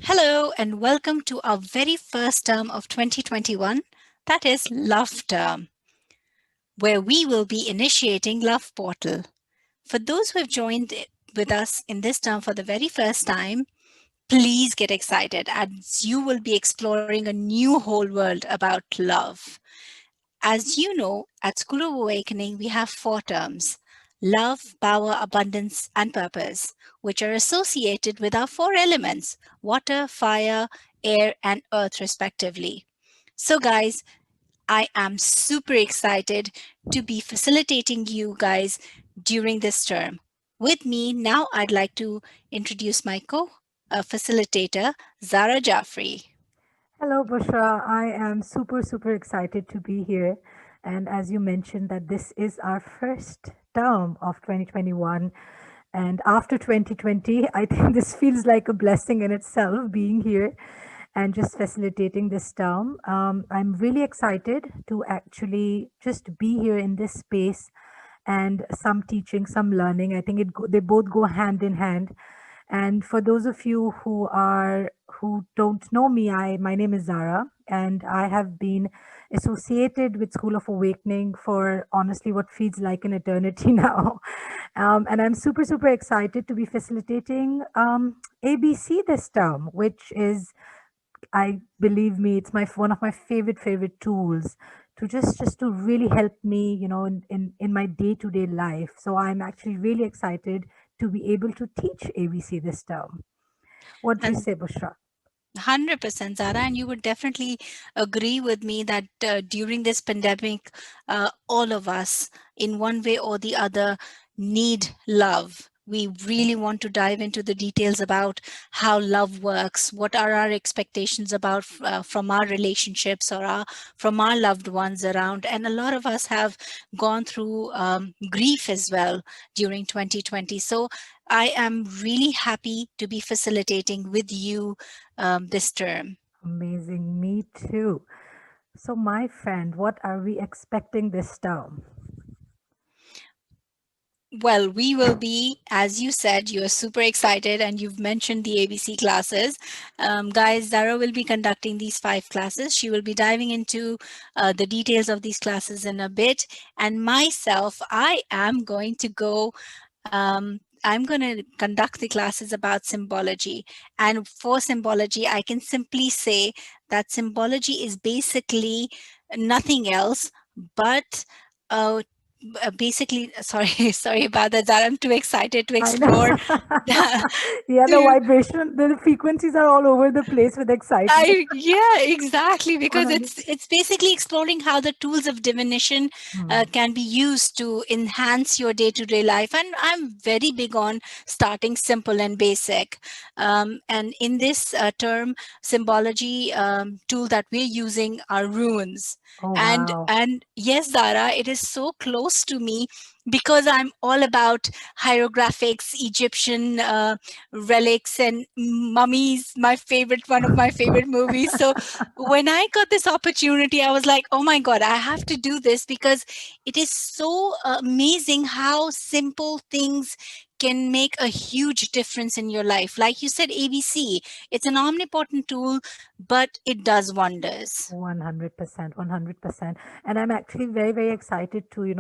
Hello, and welcome to our very first term of 2021, that is Love Term, where we will be initiating Love Portal. For those who have joined with us in this term for the very first time, please get excited as you will be exploring a new whole world about love. As you know, at School of Awakening, we have four terms: love, power, abundance, and purpose, which are associated with our four elements: water, fire, air, and earth, respectively. So, guys, I am super excited to be facilitating you guys during this term. With me now, I'd like to introduce my co facilitator, Zara Jafri. Hello, Bushra. I am super excited to be here. And as you mentioned, that this is our first term of 2021. And after 2020, I think this feels like a blessing in itself being here and just facilitating this term. I'm really excited to actually just be here in this space and some teaching, some learning. I think they both go hand in hand. And for those of you who don't know me, my name is Zara, and I have been associated with School of Awakening for honestly what feels like an eternity now. And I'm super excited to be facilitating ABC this term, which is, I believe me, it's my one of my favorite tools to just to really help me, in my day-to-day life. So I'm actually really excited to be able to teach ABC this term. What do you And say, Bushra? 100%, Zara, and you would definitely agree with me that during this pandemic, all of us, in one way or the other, need love. We really want to dive into the details about how love works, what are our expectations about from our relationships or from our loved ones around. And a lot of us have gone through grief as well during 2020. So I am really happy to be facilitating with you this term. Amazing, me too. So, my friend, what are we expecting this term? Well, we will be, as you said, you are super excited and you've mentioned the ABC classes. Guys, Zara will be conducting these five classes. She will be diving into the details of these classes in a bit. And myself, I am going to go. I'm going to conduct the classes about symbology. And for symbology, I can simply say that symbology is basically nothing else but uh, basically, sorry, sorry about that, Zara. I'm too excited to I know. explore Yeah, the to vibration, the frequencies are all over the place with excitement. yeah, exactly, because 100. it's basically exploring how the tools of divination Hmm. can be used to enhance your day-to-day life. And I'm very big on starting simple and basic. And in this term, symbology tool that we're using are runes. Oh, And wow. and yes, Zara, it is so close to me because I'm all about hieroglyphics, Egyptian relics and mummies, my favorite, one of my favorite movies. So when I got this opportunity, I was like, oh my god, I have to do this because it is so amazing how simple things can make a huge difference in your life. Like you said, ABC, it's an omnipotent tool, but it does wonders. 100%, 100%. And I'm actually very excited to,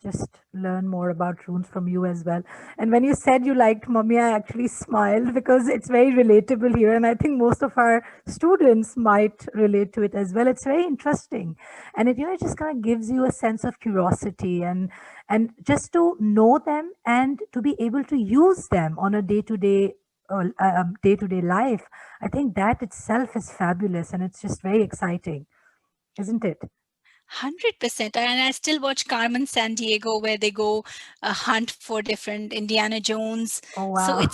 just learn more about runes from you as well. And when you said you liked Mummy, I actually smiled because it's very relatable here. And I think most of our students might relate to it as well. It's very interesting. And it just kind of gives you a sense of curiosity and just to know them and to be able to use them on a day-to-day life. I think that itself is fabulous and it's just very exciting, isn't it? 100%. And I still watch Carmen San Diego where they go hunt for different Indiana Jones. Oh, So wow.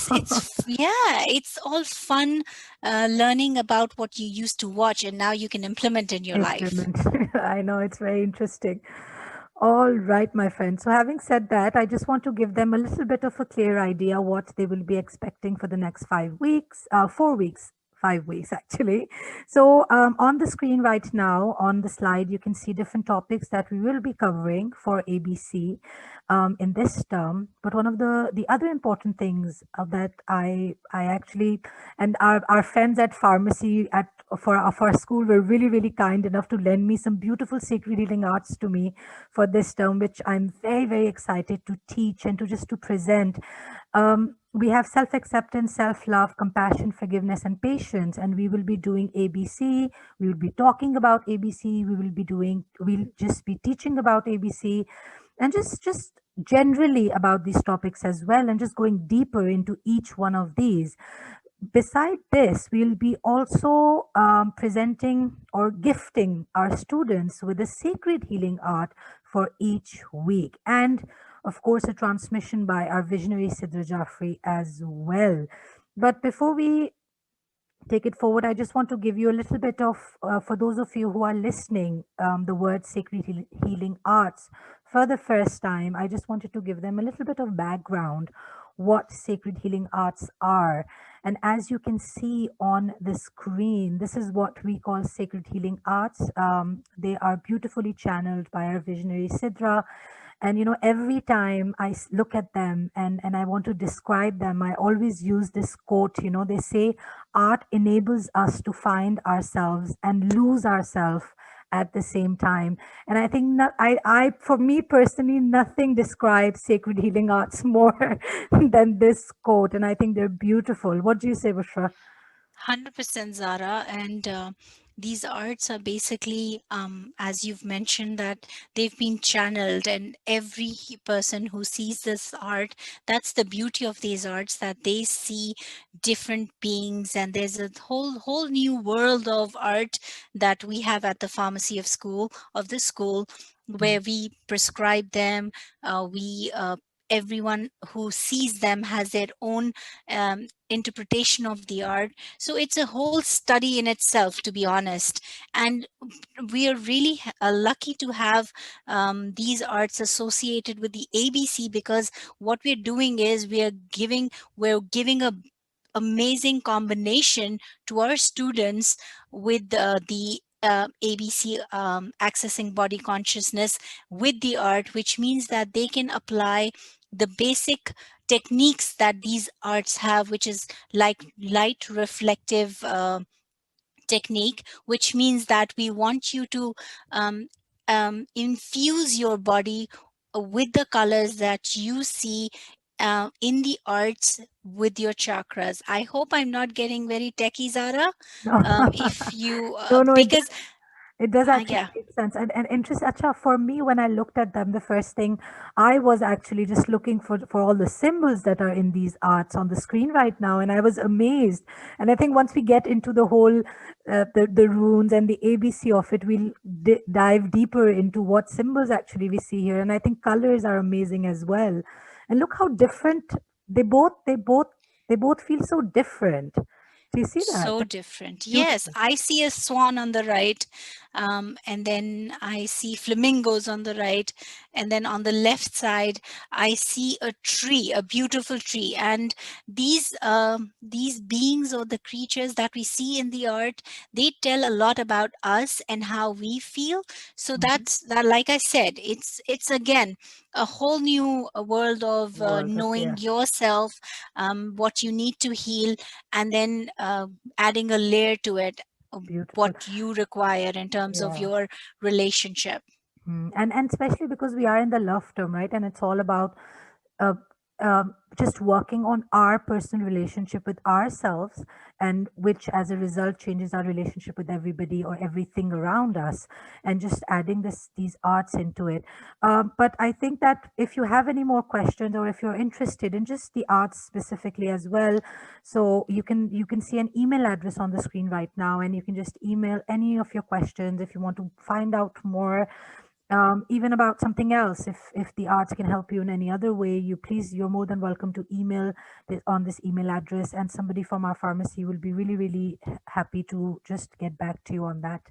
yeah, it's all fun learning about what you used to watch and now you can implement in your life. Implement. I know it's very interesting. All right, my friend. So, having said that, I just want to give them a little bit of a clear idea what they will be expecting for the next 5 weeks, 4 weeks, 5 weeks actually. So on the screen right now, on the slide, you can see different topics that we will be covering for ABC in this term. But one of the other important things that I actually, and our friends at pharmacy at for our school were really really kind enough to lend me some beautiful sacred healing arts to me for this term, which I'm very very excited to teach and to just to present. We have self acceptance, self love, compassion, forgiveness, and patience. And we will be doing ABC. We will be talking about ABC. We'll just be teaching about ABC and just generally about these topics as well, and just going deeper into each one of these. Beside this, we'll be also presenting or gifting our students with a sacred healing art for each week. And of course, a transmission by our visionary Sidra Jafri as well. But before we take it forward, I just want to give you a little bit of, for those of you who are listening, the word sacred healing arts for the first time. I just wanted to give them a little bit of background what sacred healing arts are. And as you can see on the screen, this is what we call sacred healing arts. They are beautifully channeled by our visionary Sidra. And every time I look at them and I want to describe them, I always use this quote. They say art enables us to find ourselves and lose ourselves at the same time. And I think for me personally, nothing describes sacred healing arts more than this quote. And I think they're beautiful. What do you say, Bushra? 100% Zara, and these arts are basically, as you've mentioned, that they've been channeled, and every person who sees this art, that's the beauty of these arts, that they see different beings, and there's a whole new world of art that we have at the pharmacy of the school, where we prescribe them. We Everyone who sees them has their own interpretation of the art, so it's a whole study in itself, to be honest. And we are really lucky to have these arts associated with the ABC, because what we're doing is we're giving a amazing combination to our students with the ABC, accessing body consciousness with the art, which means that they can apply the basic techniques that these arts have, which is like light reflective technique, which means that we want you to um, infuse your body with the colors that you see in the arts with your chakras. I hope I'm not getting very techie, Zara. No, If you, no, because it does actually yeah, make sense. And interest, Acha, for me, when I looked at them, the first thing I was actually just looking for all the symbols that are in these arts on the screen right now, and I was amazed. And I think once we get into the whole the runes and the ABC of it, we'll dive deeper into what symbols actually we see here. And I think colors are amazing as well. And look how different they both feel so different. Do you see that? so That's different. Yes, beautiful. I see a swan on the right, and then I see flamingos on the right, and then on the left side I see a tree, a beautiful tree. And these beings or the creatures that we see in the art, they tell a lot about us and how we feel. So Mhm. that's that. Like I said, it's again a whole new world of World of, knowing yeah. yourself, what you need to heal, and then adding a layer to it, what Beautiful. you require in terms of Yeah. your relationship. And especially because we are in the love term, right? And it's all about uh, just working on our personal relationship with ourselves, and which as a result changes our relationship with everybody or everything around us, and just adding these arts into it. But I think that if you have any more questions, or if you're interested in just the arts specifically as well, so you can see an email address on the screen right now, and you can just email any of your questions if you want to find out more, even about something else. If the arts can help you in any other way, you're more than welcome to email on this email address, and somebody from our pharmacy will be really really happy to just get back to you on that.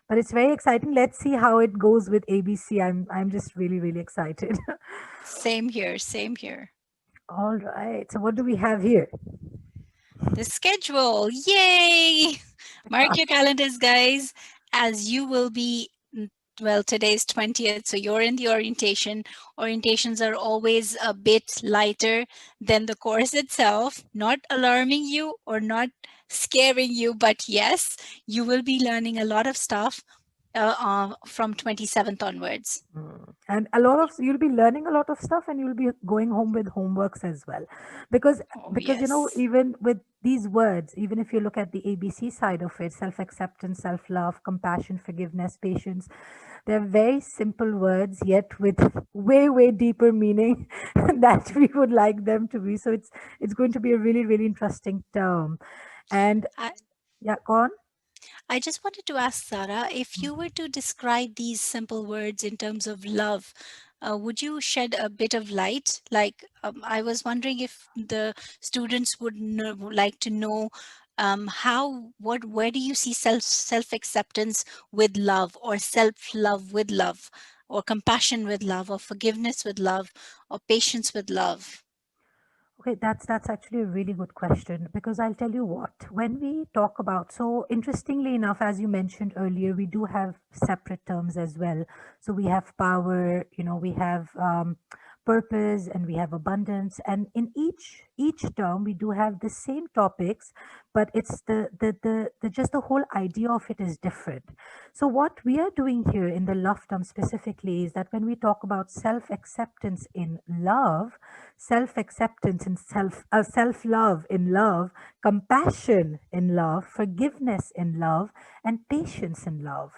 But it's very exciting. Let's see how it goes with ABC. I'm just really really excited. Same here, same here. All right, so what do we have here? The schedule. Yay! Mark your calendars, guys, as you will be. Well, today's 20th, so you're in the orientation. Orientations are always a bit lighter than the course itself, not alarming you or not scaring you, but yes, you will be learning a lot of stuff from 27th onwards. And a lot of you'll be learning a lot of stuff, and you'll be going home with homeworks as well, because Oh, you know, yes. even with these words, even if you look at the ABC side of it, self acceptance, self love, compassion, forgiveness, patience, they're very simple words, yet with way deeper meaning that we would like them to be. So it's going to be a really interesting term. And I, yeah, go on. I just wanted to ask Zara, if you were to describe these simple words in terms of love, would you shed a bit of light? Like, I was wondering if the students would like to know where do you see self acceptance with love, or self love with love, or compassion with love, or forgiveness with love, or patience with love? Okay, that's actually a really good question, because I'll tell you what, when we talk about, so interestingly enough, as you mentioned earlier, we do have separate terms as well. So we have power, you know, we have purpose, and we have abundance, and in each term we do have the same topics, but it's the just the whole idea of it is different. So what we are doing here in the love term specifically is that when we talk about self acceptance in love, self acceptance and self love in love, compassion in love, forgiveness in love, and patience in love.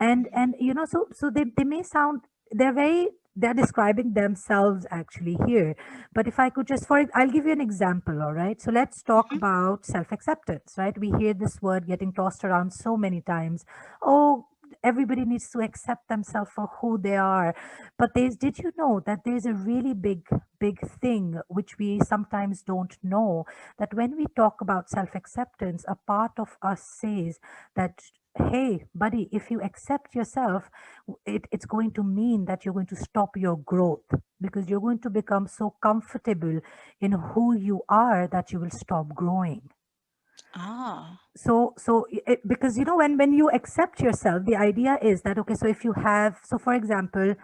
And you know, so they may sound, they're very, they're describing themselves actually here. But if I could just, I'll give you an example. All right, so let's talk Mhm. about self acceptance, right? We hear this word getting tossed around so many times. Oh, everybody needs to accept themselves for who they are. But did you know that there's a really big thing which we sometimes don't know, that when we talk about self acceptance, a part of us says that, hey buddy, if you accept yourself, it's going to mean that you're going to stop your growth, because you're going to become so comfortable in who you are that you will stop growing. Ah. Because you know, when you accept yourself, the idea is that, okay, so if you have, so for example,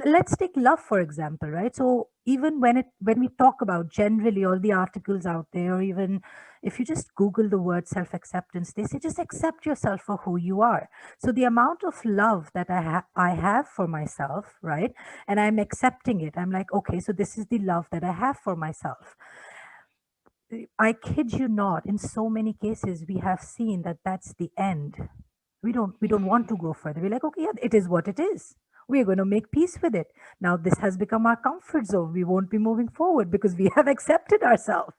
let's take love for example, right? So even when we talk about generally all the articles out there, or even if you just google the word self acceptance, they say just accept yourself for who you are. So the amount of love that I have for myself, right, and I'm accepting it, I'm like, okay, so this is the love that I have for myself. I kid you not, in so many cases we have seen that that's the end. We don't want to go further. We're like, okay, yeah, it is what it is. We're going to make peace with it. Now this has become our comfort zone. We won't be moving forward because we have accepted ourselves,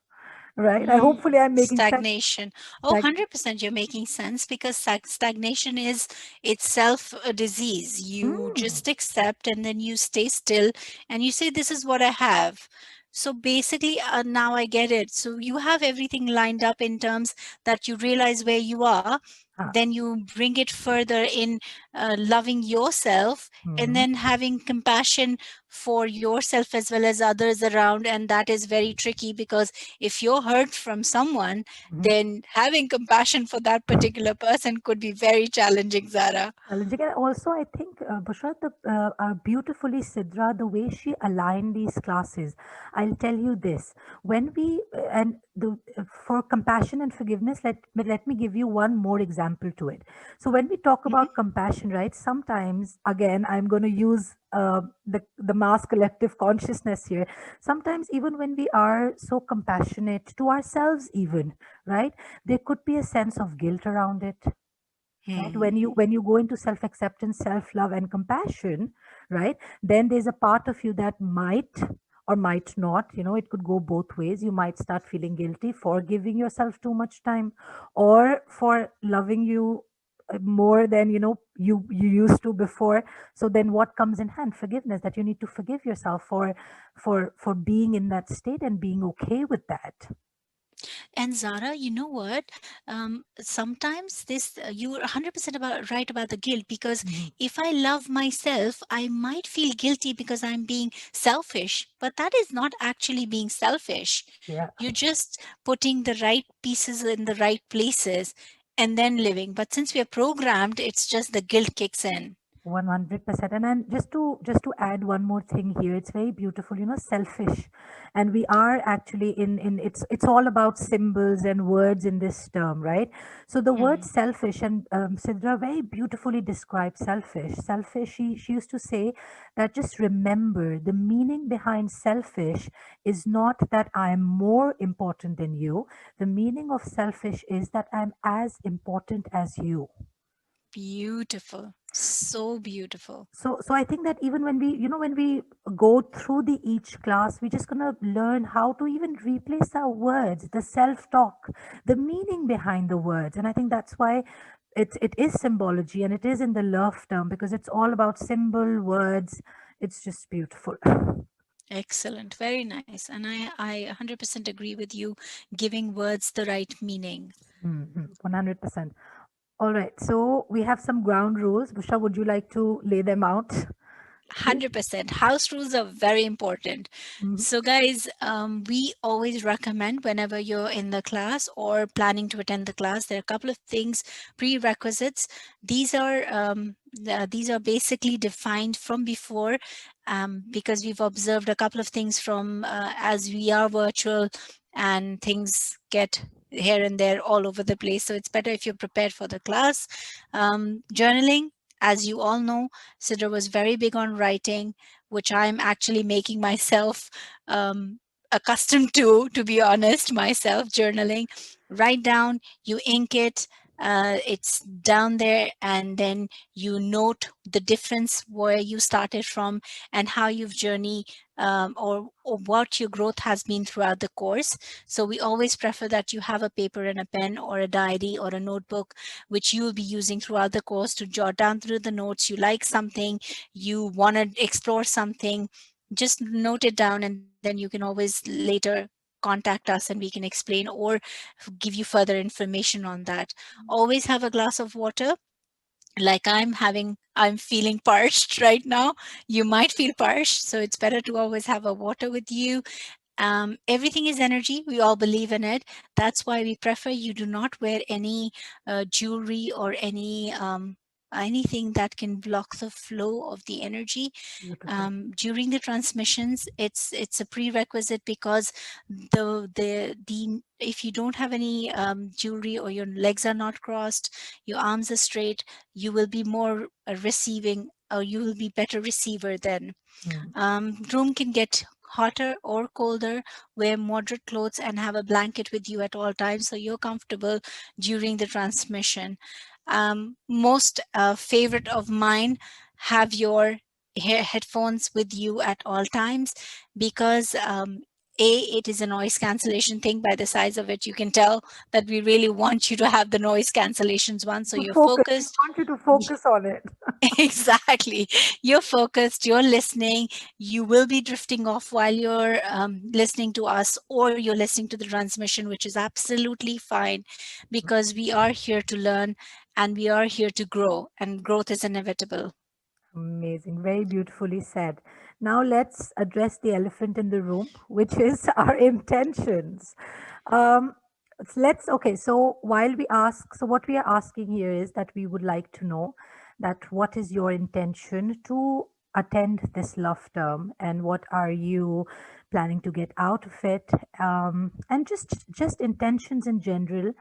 right? I Mm, hopefully I'm making sense. stagnation. Oh, Stag- 100% you're making sense, because stagnation is itself a disease. You Mm, just accept and then you stay still and you say, this is what I have. So basically, now I get it. So you have everything lined up in terms that you realize where you are, ah, then you bring it further in loving yourself, and mhm, then having compassion for yourself as well as others around. And that is very tricky, because if you're hurt from someone, mhm. then having compassion for that particular person could be very challenging, Zara. Challenging. And also, I think, Bushra, beautifully Sidra, the way she aligned these classes. I'll tell you this: when we and the for compassion and forgiveness, let me give you one more example to it. So when we talk Mhm. about compassion, right? Sometimes, again, I'm going to use the mass collective consciousness here. Sometimes, even when we are so compassionate to ourselves, even, right, there could be a sense of guilt around it, right? Hmm. When you go into self acceptance, self love, and compassion, right, then there's a part of you that might or might not, you know, it could go both ways. You might start feeling guilty for giving yourself too much time, or for loving you more than, you know, you used to before. So then what comes in hand? Forgiveness, that you need to forgive yourself for being in that state and being okay with that. And Zara, you know what? Sometimes you're 100% right about the guilt, because Mhm. if I love myself, I might feel guilty because I'm being selfish, but that is not actually being selfish. Yeah. You're just putting the right pieces in the right places and then living. But since we are programmed, it's just the guilt kicks in. 100%. And then just to add one more thing here, it's very beautiful, selfish. And we are actually in it's all about symbols and words in this term, right? So the word Mhm. selfish, and Sidra very beautifully describes selfish. Selfish, she used to say that just remember the meaning behind selfish is not that I'm more important than you. The meaning of selfish is that I'm as important as you. Beautiful. So beautiful. So I think that even when we go through the each class, we're just gonna learn how to even replace our words, the self-talk, the meaning behind the words. And I think that's why it is symbology, and it is in the love term, because it's all about symbol, words. It's just beautiful. Excellent. Very nice. And I 100% agree with you, giving words the right meaning. 100%. All right. So we have some ground rules. Busha, would you like to lay them out, please? 100%. House rules are very important. Mhm. So, guys, we always recommend whenever you're in the class or planning to attend the class, there are a couple of things, prerequisites. These are basically defined from before, because we've observed a couple of things from as we are virtual and things get here and there all over the place. So it's better if you're prepared for the class. Journaling, as you all know, Sidra was very big on writing, which I'm actually making myself accustomed to be honest, myself journaling. Write down, you ink it, it's down there, and then you note the difference where you started from and how you've journeyed, or what your growth has been throughout the course. So we always prefer that you have a paper and a pen or a diary or a notebook which you will be using throughout the course to jot down through the notes. You like something, you want to explore something, just note it down, and then you can always later contact us and we can explain or give you further information on that. Always have a glass of water. Like I'm feeling parched right now. You might feel parched, so it's better to always have a water with you. Everything is energy. We all believe in it. That's why we prefer you do not wear any jewelry or anything that can block the flow of the energy Beautiful. during the transmissions. It's a prerequisite, because the if you don't have any jewelry, or your legs are not crossed, your arms are straight, you will be more receiving, or you will be better receiver then. Mm. Room can get hotter or colder. Wear moderate clothes and have a blanket with you at all times so you're comfortable during the transmission. Most favorite of mine, have your headphones with you at all times, because it is a noise cancellation thing. By the size of it, you can tell that we really want you to have the noise cancellations one, so To you're focus, we focused. want you to focus on it. Exactly. You're focused, you're listening. You will be drifting off while you're listening to us, or you're listening to the transmission, which is absolutely fine, because we are here to learn and we are here to grow, and growth is inevitable. Amazing. Very beautifully said. Now let's address the elephant in the room, which is our intentions. Um, okay. So while we ask, so what we are asking here is that we would like to know that what is your intention to attend this love term, and what are you planning to get out of it, and just intentions in general,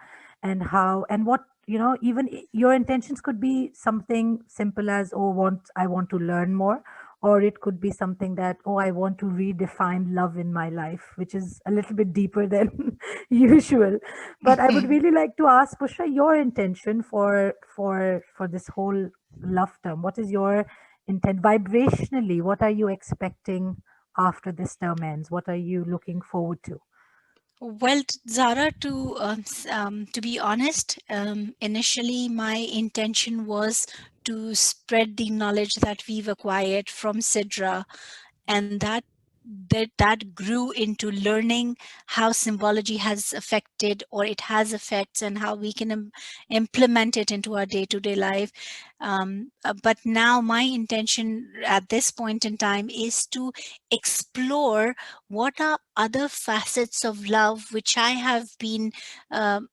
and how and what even your intentions could be something simple as, oh, want I want to learn more, or it could be something that, oh, I want to redefine love in my life, which is a little bit deeper than usual. But I would really like to ask Bushra your intention for this whole love term. What is your intent vibrationally? What are you expecting after this term ends? What are you looking forward to? Well, Zara, to be honest, initially my intention was to spread the knowledge that we've acquired from Sidra, and that that grew into learning how symbology has affected, or it has effects, and how we can implement it into our day-to-day life. But now my intention at this point in time is to explore what are other facets of love which I have been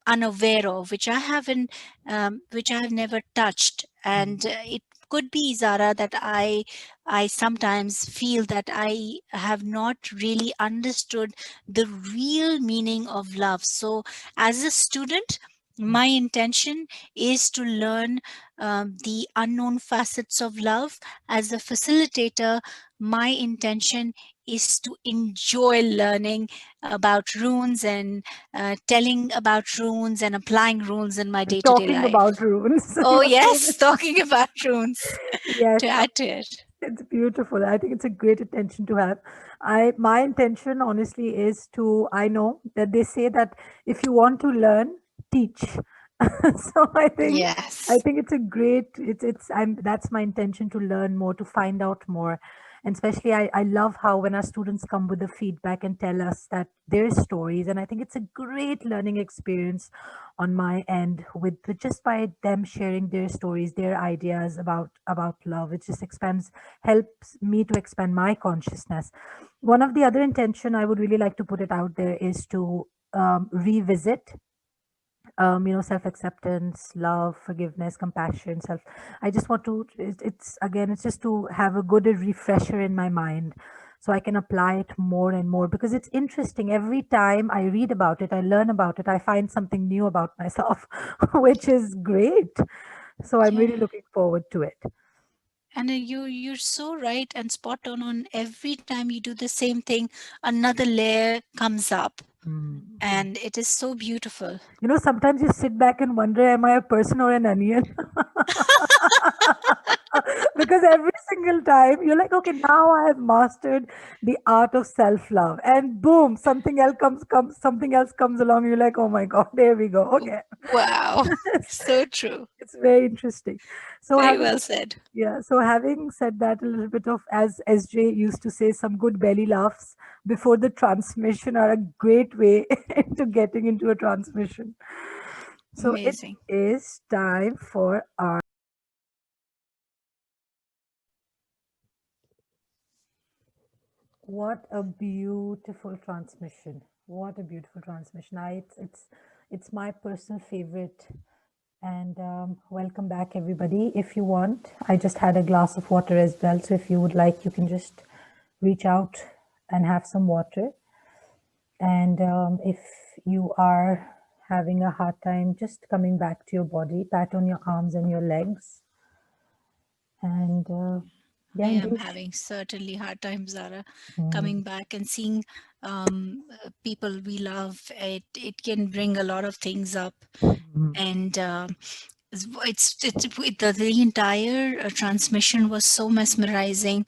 unaware of, which I have never touched. And it could be, Zara, that I sometimes feel that I have not really understood the real meaning of love. So, as a student, my intention is to learn the unknown facets of love. As a facilitator, my intention is to enjoy learning about runes and telling about runes and applying runes in my day to day Talking about life. runes. Oh, Your yes, favorite. talking about runes Yes, to add to it. it's beautiful. I think it's a great intention to have. My intention honestly is to, I know that they say that if you want to learn, teach. So I Yes. think it's a great, it's I'm that's my intention, to learn more, to find out more. And especially I love how when our students come with the feedback and tell us that their stories, and I think it's a great learning experience on my end, with just by them sharing their stories, their ideas about love. It just expands, helps me to expand my consciousness. One of the other intention I would really like to put it out there is to revisit, self acceptance, love, forgiveness, compassion, self. I just want to, it's again, it's just to have a good refresher in my mind, so I can apply it more and more, because it's interesting. Every time I read about it, I learn about it, I find something new about myself, which is great. So I'm really Yeah. looking forward to it. And you're so right and spot on. Every time you do the same thing, another layer comes up, Mhm. and it is so beautiful. Sometimes you sit back and wonder, am I a person or an onion? Because every single time you're like, okay, now I have mastered the art of self-love, and boom, something else comes along. You're like, oh my God, there we go. Okay. Wow. So true. It's very interesting. So Very having well said. Yeah, so having said that, a little bit of, as SJ used to say, some good belly laughs before the transmission are a great way into getting into a transmission. So it Amazing. is time for our, what a beautiful transmission. What a beautiful transmission. It's my personal favorite. And welcome back, everybody. If you want, I just had a glass of water as well. So if you would like, you can just reach out and have some water. And if you are having a hard time just coming back to your body, pat on your arms and your legs. And I yeah, am do. having certainly hard times, Zara, Mm, coming back and seeing people we love. It can bring a lot of things up, mm, and the entire transmission was so mesmerizing.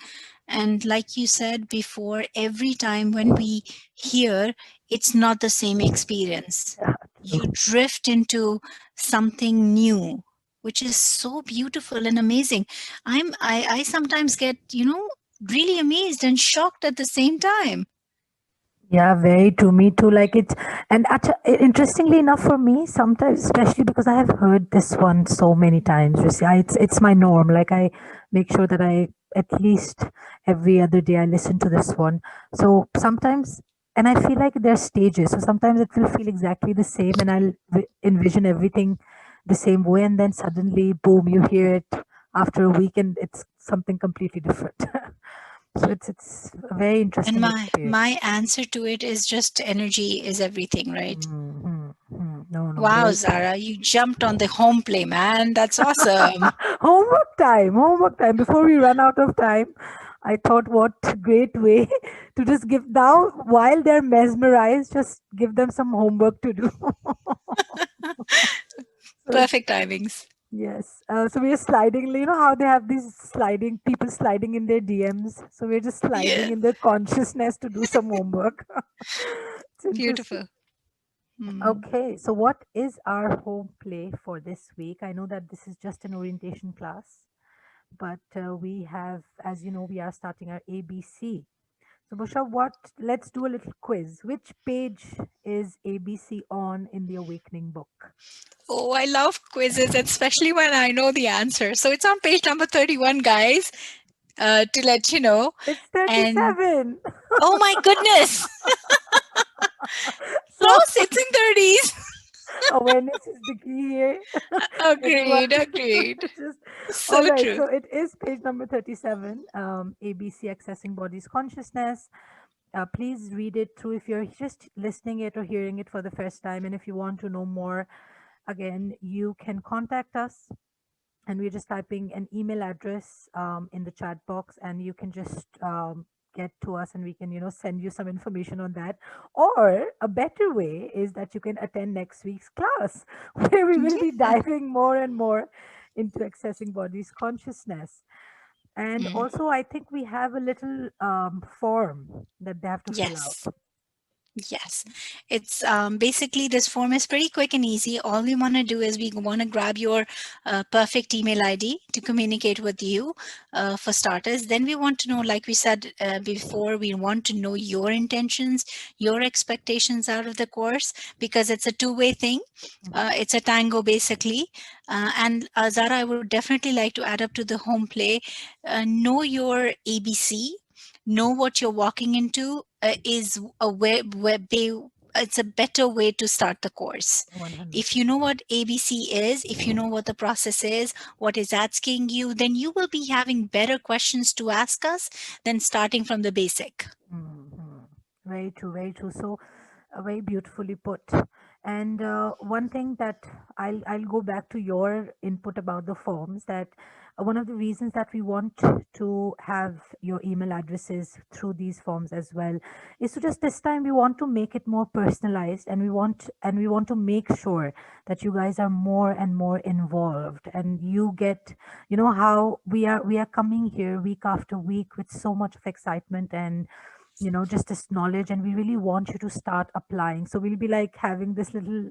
And like you said before, every time when we hear, it's not the same experience. yeah, You true. drift into something new, which is so beautiful and amazing. I sometimes get, really amazed and shocked at the same time. Yeah, very true. Me too. Like it's, and interestingly enough for me, sometimes, especially because I have heard this one so many times, Risi, it's my norm. Like I make sure that I, at least every other day, I listen to this one. So sometimes, and I feel like there's stages. So sometimes it will feel exactly the same, and I'll envision everything the same way, and then suddenly, boom, you hear it after a week, and it's something completely different. So it's a very And interesting my experience. answer to it is just energy is everything, right? Mhm, mhm. No, no, Wow, very true. Zara, you jumped on the home play, man. That's awesome. Homework time, homework time. Before we run out of time, I thought, what great way to just give now, while they're mesmerized, just give them some homework to do. So Perfect timings. yes, so we're sliding. You know how they have these sliding people sliding in their DMs. So we're just sliding Yeah, in their consciousness to do some homework. It's interesting. beautiful. Hmm. Okay, so what is our home play for this week? I know that this is just an orientation class, but we have, as you know, we are starting our ABC. So, Bushra, let's do a little quiz. Which page is ABC on in the Awakening book? Oh, I love quizzes, especially when I know the answer. So it's on page number 31, guys, to let you know. It's And 37. oh my goodness, So, close, it's in 30s. awareness is the key here. Everyone, Agreed, agreed. just all So right. true. So, it is page number 37, ABC Accessing Body's Consciousness. Please read it through if you're just listening it or hearing it for the first time. And if you want to know more, again, you can contact us, and we're just typing an email address in the chat box, and you can just get to us, and we can send you some information on that. Or a better way is that you can attend next week's class where we will be Yeah. diving more and more into accessing body's consciousness. And Mm. also, I think we have a little form that they have to fill out. Yes. Yes, it's basically this form is pretty quick and easy. All we want to do is we want to grab your perfect email ID to communicate with you for starters. Then we want to know, like we said before, we want to know your intentions, your expectations out of the course, because it's a two-way thing. Mhm. It's a tango basically. And Zara, I would definitely like to add up to the home play. Know your ABC, know what you're walking into is a it's a better way to start the course. If you 100%. know what ABC is, if you know what the process is, what is asking you, then you will be having better questions to ask us than starting from the basic. Mhm. Very true, very true. So, very beautifully put. And one thing that I'll go back to your input about the forms, that one of the reasons that we want to have your email addresses through these forms as well is to just this time we want to make it more personalized, and we want to make sure that you guys are more and more involved, and you get how we are coming here week after week with so much of excitement and just this knowledge, and we really want you to start applying. So we'll be like having this little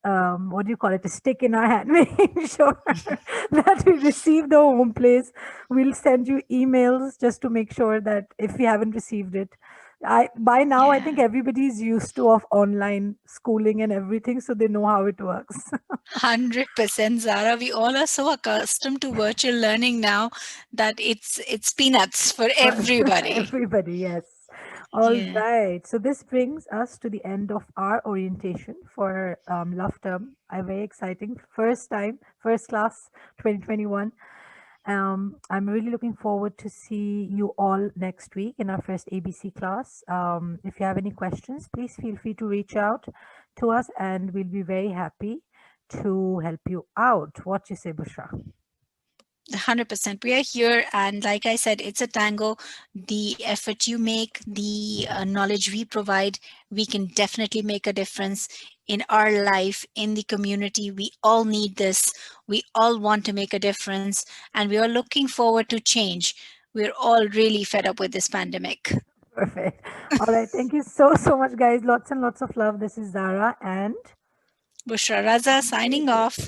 what do you call it, a stick in our hand, making sure that we receive the home place. We'll send you emails just to make sure that if we haven't received it, by now I think Yeah. everybody's used to of online schooling and everything, so they know how it works. 100% Zara. We all are so accustomed to virtual learning now that it's peanuts for For everybody. everybody, yes. All Yeah. right. So this brings us to the end of our orientation for Love Term. A very exciting first time, first class 2021. I'm really looking forward to see you all next week in our first ABC class. If you have any questions, please feel free to reach out to us, and we'll be very happy to help you out. What you say, Bushra? 100%. We are here, and like I said, it's a tango. The effort you make, the knowledge we provide, we can definitely make a difference in our life, in the community. We all need this. We all want to make a difference, and we are looking forward to change. We're all really fed up with this pandemic. Perfect. All right. Thank you so much, guys. Lots and lots of love. This is Zara, and Bushra Raza signing off.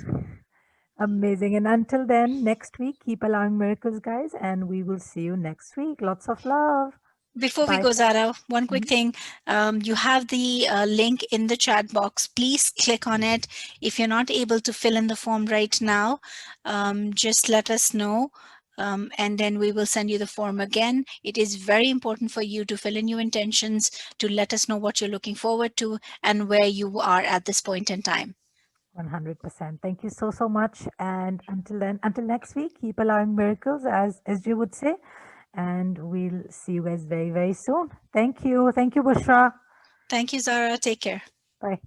amazing. And until then, next week, keep allowing miracles, guys, and we will see you next week. Lots of love. Before we Bye. go, Zara, one quick Mhm. thing. You have the link in the chat box. Please click on it. If you're not able to fill in the form right now, just let us know. And then we will send you the form again. It is very important for you to fill in your intentions, to let us know what you're looking forward to and where you are at this point in time. 100%. Thank you so much. And until then, until next week, keep allowing miracles, as you would say. And we'll see you guys very, very soon. Thank you. Thank you, Bushra. Thank you, Zara. Take care. Bye.